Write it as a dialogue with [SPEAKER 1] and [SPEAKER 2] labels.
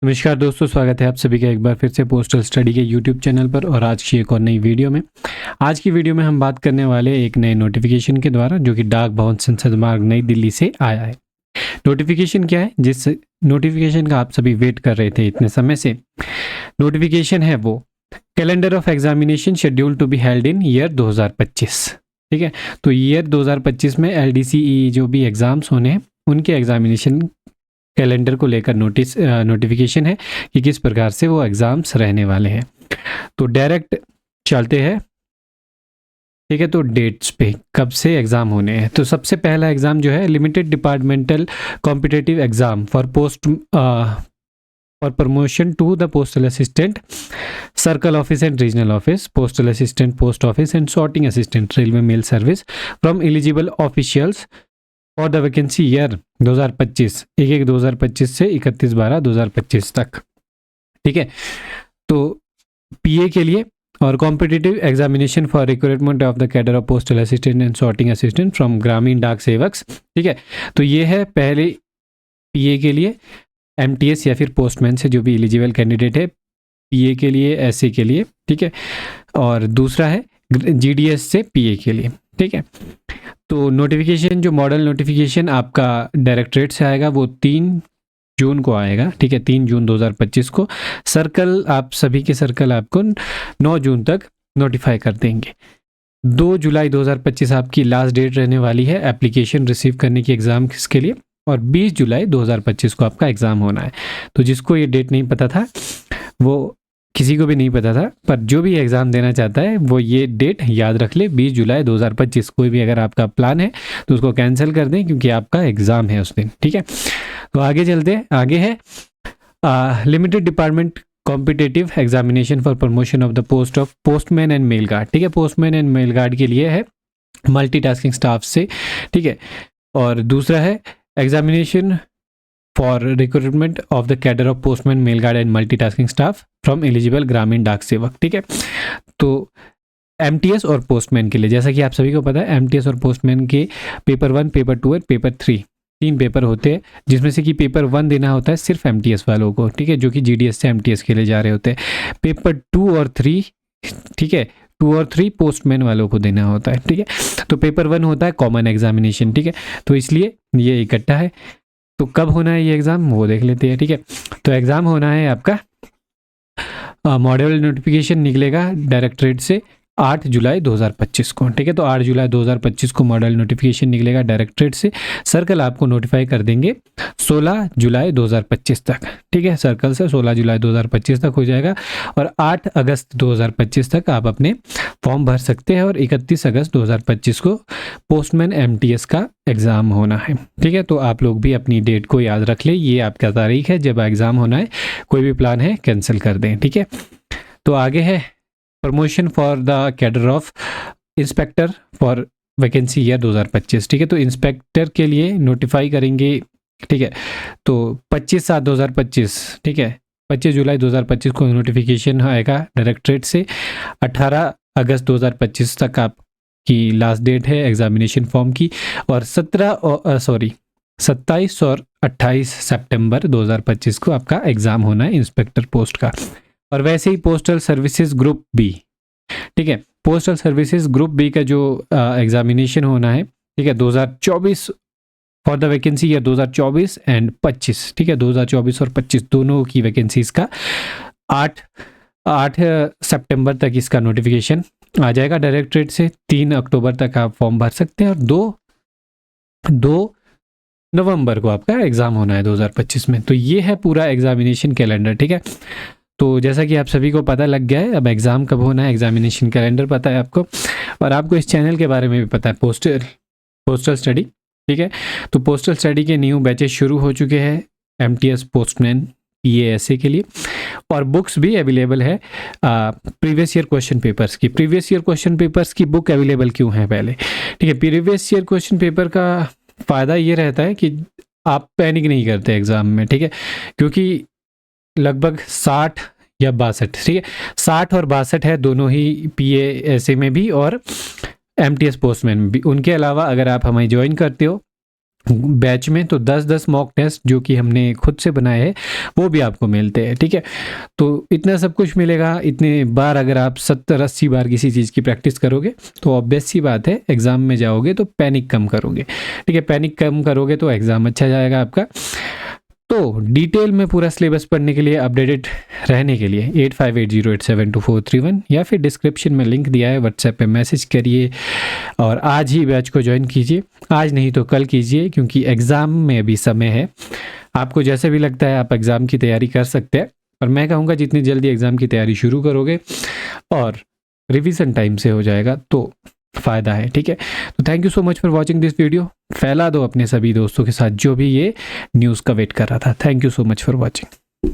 [SPEAKER 1] नमस्कार दोस्तों, स्वागत है आप सभी का एक बार फिर से पोस्टल स्टडी के यूट्यूब चैनल पर और आज की एक और नई वीडियो में। आज की वीडियो में हम बात करने वाले एक नए नोटिफिकेशन के द्वारा जो कि डाक भवन संसद मार्ग नई दिल्ली से आया है। नोटिफिकेशन क्या है? जिस नोटिफिकेशन का आप सभी वेट कर रहे थे इतने समय से, नोटिफिकेशन है वो calendar of examination schedule to be held in year 2025। ठीक है, तो ईयर 2025 में LDCE जो भी एग्जाम्स होने हैं उनके एग्जामिनेशन कैलेंडर को लेकर नोटिफिकेशन है कि किस प्रकार से वो एग्जाम्स रहने वाले हैं। तो डायरेक्ट चलते हैं। ठीक है, तो डेट्स पे कब से एग्जाम होने हैं। तो सबसे पहला एग्जाम जो है limited departmental competitive exam for promotion to the postal assistant, circle office and regional office, postal assistant post office and sorting assistant railway mail service from eligible officials और द वैकेंसी ईयर 2025, 1/1/2025 से 31/12/2025 तक। ठीक है, तो PA के लिए और competitive examination for recruitment of the cadre of postal assistant and sorting assistant from ग्रामीण डाक सेवक्स। ठीक है, तो ये है पहले PA के लिए MTS या फिर पोस्टमैन से जो भी एलिजिबल कैंडिडेट है PA के लिए, SA के लिए। ठीक है, और दूसरा है GDS से PA के लिए। ठीक है, तो नोटिफिकेशन जो मॉडल नोटिफिकेशन आपका डायरेक्टरेट से आएगा वो 3 जून को आएगा। ठीक है, 3 जून 2025 को। सर्कल आप सभी के सर्कल आपको 9 जून तक नोटिफाई कर देंगे। 2 जुलाई 2025 आपकी लास्ट डेट रहने वाली है एप्लीकेशन रिसीव करने की एग्ज़ाम के लिए, और 20 जुलाई 2025 को आपका एग्ज़ाम होना है। तो जिसको ये डेट नहीं पता था, वो किसी को भी नहीं पता था, पर जो भी एग्ज़ाम देना चाहता है वो ये डेट याद रख ले, 20 जुलाई 2025। कोई भी अगर आपका प्लान है तो उसको कैंसिल कर दें क्योंकि आपका एग्ज़ाम है उस दिन। ठीक है, तो आगे चलते हैं। आगे है limited department competitive examination for promotion of the post of postman and mail guard. ठीक है, पोस्टमैन एंड मेल गार्ड के लिए है मल्टीटास्किंग स्टाफ से। ठीक है, और दूसरा है examination for recruitment of the cadre of postman, mail guard and multitasking staff from eligible Gramin Dak सेवक। ठीक है, तो MTS और पोस्टमैन के लिए, जैसा कि आप सभी को पता है, MTS और पोस्टमैन के पेपर 1, पेपर 2 और पेपर 3 3 पेपर होते हैं, जिसमें से कि पेपर 1 देना होता है सिर्फ MTS वालों को। ठीक है, जो कि GDS से MTS के लिए जा रहे होते हैं। पेपर 2 और 3, ठीक है, 2 और 3 पोस्टमैन वालों को देना होता है। ठीक है, तो पेपर 1 होता है कॉमन एग्जामिनेशन। ठीक है, तो इसलिए ये इकट्ठा है। तो कब होना है ये एग्ज़ाम वो देख लेते हैं। ठीक है, तो एग्ज़ाम होना है आपका, मॉडल नोटिफिकेशन निकलेगा डायरेक्टरेट से 8 जुलाई 2025 को। ठीक है, तो 8 जुलाई 2025 को मॉडल नोटिफिकेशन निकलेगा डायरेक्टरेट से। सर्कल आपको नोटिफाई कर देंगे 16 जुलाई 2025 तक। ठीक है, सर्कल से 16 जुलाई 2025 तक हो जाएगा, और 8 अगस्त 2025 तक आप अपने फॉर्म भर सकते हैं, और 31 अगस्त 2025 को पोस्टमैन MTS का एग्ज़ाम होना है। ठीक है, तो आप लोग भी अपनी डेट को याद रख ले, ये आपका तारीख है जब एग्ज़ाम होना है। कोई भी प्लान है कैंसिल कर दें। ठीक है, तो आगे है promotion for the cadre of inspector for vacancy year 2025। ठीक है, तो इंस्पेक्टर के लिए नोटिफाई करेंगे। ठीक है, तो 25/7/2025, ठीक है, 25 जुलाई 2025 को नोटिफिकेशन आएगा डायरेक्टरेट से। 18 अगस्त 2025 तक आपकी लास्ट डेट है एग्जामिनेशन फॉर्म की, और 27 और 28 सितंबर 2025 को आपका एग्ज़ाम होना है इंस्पेक्टर पोस्ट का। और वैसे ही पोस्टल सर्विसेज ग्रुप बी, ठीक है, पोस्टल सर्विसेज ग्रुप बी का जो एग्जामिनेशन होना है, ठीक है, 2024 for the vacancy year 2024 and 25। ठीक है, 2024 और 25 दोनों की वैकेंसीज का 8 सितंबर तक इसका नोटिफिकेशन आ जाएगा डायरेक्टरेट से। 3 अक्टूबर तक आप फॉर्म भर सकते हैं, और 2 नवंबर को आपका एग्ज़ाम होना है 2025 में। तो ये है पूरा एग्जामिनेशन कैलेंडर। ठीक है, तो जैसा कि आप सभी को पता लग गया है, अब एग्ज़ाम कब होना है, एग्जामिनेशन कैलेंडर पता है आपको, और आपको इस चैनल के बारे में भी पता है, पोस्टल स्टडी। ठीक है, तो पोस्टल स्टडी के न्यू बैचेस शुरू हो चुके हैं MTS, पोस्टमैन, PA, SA के लिए, और बुक्स भी अवेलेबल है प्रीवियस ईयर क्वेश्चन पेपर्स की। प्रीवियस ईयर क्वेश्चन पेपर्स की बुक अवेलेबल क्यों है पहले? ठीक है, प्रीवियस ईयर क्वेश्चन पेपर का फ़ायदा ये रहता है कि आप पैनिक नहीं करते एग्ज़ाम में। ठीक है, क्योंकि लगभग 60 या 62, ठीक है, 60 और 62 है दोनों ही PA, SA में भी और MTS पोस्टमैन में भी। उनके अलावा अगर आप हमें ज्वाइन करते हो बैच में, तो 10-10 मॉक टेस्ट जो कि हमने खुद से बनाए हैं वो भी आपको मिलते हैं, ठीक है। तो इतना सब कुछ मिलेगा। इतने बार अगर आप 70-80 बार किसी चीज़ की प्रैक्टिस करोगे तो ऑब्वियस सी बात है एग्ज़ाम में जाओगे तो पैनिक कम करोगे, ठीक है। पैनिक कम करोगे तो एग्ज़ाम अच्छा जाएगा आपका। तो डिटेल में पूरा सिलेबस पढ़ने के लिए, अपडेटेड रहने के लिए 8580872431 या फिर डिस्क्रिप्शन में लिंक दिया है, व्हाट्सएप पे मैसेज करिए और आज ही बैच को ज्वाइन कीजिए। आज नहीं तो कल कीजिए, क्योंकि एग्ज़ाम में अभी समय है। आपको जैसे भी लगता है आप एग्ज़ाम की तैयारी कर सकते हैं, पर मैं कहूँगा जितनी जल्दी एग्ज़ाम की तैयारी शुरू करोगे और रिवीजन टाइम से हो जाएगा तो फ़ायदा है, ठीक है। तो thank you so much for watching this video. फैला दो अपने सभी दोस्तों के साथ जो भी ये न्यूज़ का वेट कर रहा था। Thank you so much for watching.